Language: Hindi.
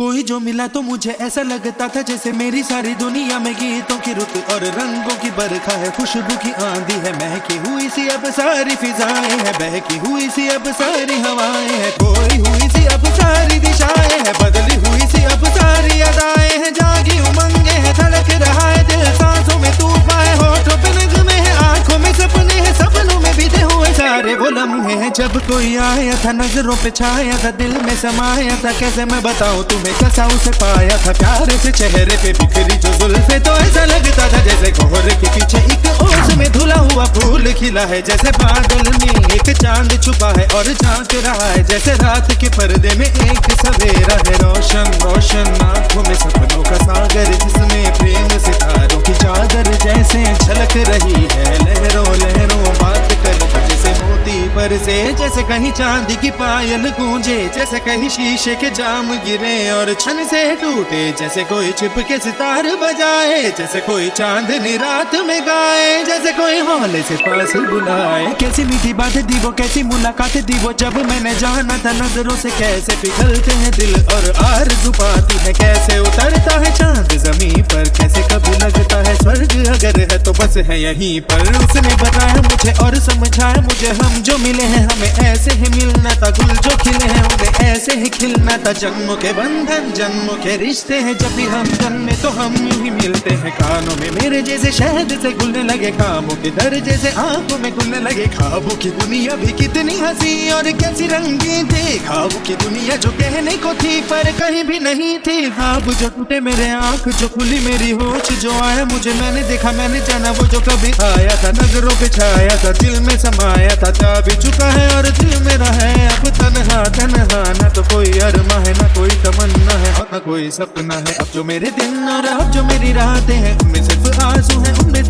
कोई जो मिला तो मुझे ऐसा लगता था जैसे मेरी सारी दुनिया में गीतों की रुत और रंगों की बरखा है, खुशबू की आंधी है, महकी हुई सी अब सारी फिजाएं है, बहकी हुई सी अब सारी हवाएं है, खोई हुई सी अब सारी दिशाएं है, बदली हुई सी अब सारी अदाएं है, जागी उमंगे है, धड़क रहा है दिल, सांसों में तूफान है, होठों पे नगमे है, आंखों में सपने हैं, सपनों में बीते हुए सारे वो लम्हे हैं जब कोई आया था, नजरों पे छाया था, दिल में समाया था, कैसे मैं बताऊं तुम्हें कैसा उसे पाया था, प्यार से चेहरे पे बिखरी जो जुल्फे, तो ऐसा लगता था जैसे कोहर के पीछे एक ओस में धुला हुआ फूल खिला है, जैसे बादल में एक चांद छुपा है और झांक रहा है, जैसे रात के पर्दे में एक सवेरा है, रोशन रोशन आंखों में सपनों का सागर, जिसमें प्रेम सितारों की चादर जैसे झलक रही है, लहरों लहरों बात कर जैसे मोती पर से, जैसे कहीं चांदी की पायल गूंजे, जैसे कहीं शीशे के जाम गिरे और छन से टूटे, जैसे कोई छिप के सितार बजाए, जैसे कोई चांदनी रात में गाए, जैसे कोई हौले से पास बुलाए, कैसी मीठी बात दी वो, कैसी मुलाकात दी वो, जब मैंने जाना था नजरों से कैसे पिघलते हैं दिल और आरज़ू पाती है, कैसे उतरता है चांद जमीन पर, कैसे कभी लगता है स्वर्ग अगर है तो बस है यहीं पर, उसने बताया मुझे और समझाया मुझे, हम जो मिले हैं हमें ऐसे ही मिलना था, गुल जो खिले हैं उन्हें ऐसे ही खिलना था, जन्मों के बंधन जन्मों के रिश्ते हैं, जब भी हम जन्मे तो हम यूं ही मिलते हैं, कानों में मेरे जैसे शहद से घुलने लगे खाबों के दर जैसे, आंखों में घुलने लगे ख्वाबों की दुनिया भी कितनी हंसी और कैसी रंगीन थी, ख्वाबों की दुनिया जो कहने को थी पर कहीं भी नहीं थी, ख्वाब जो टूटे मेरे आंख जो खुली मेरी होश, जो आया मुझे मैंने देखा मैंने जाना, वो जो कभी आया था नजरों पे छाया था, दिल में समाया था, जा भी चुका है और दिल मेरा है अब तन्हा तन्हा, ना तो कोई अरमा है ना कोई तमन्ना है और ना कोई सपना है, अब जो मेरे दिन और अब जो मेरी रातें हैं उनमें सिर्फ आंसू है, उनमें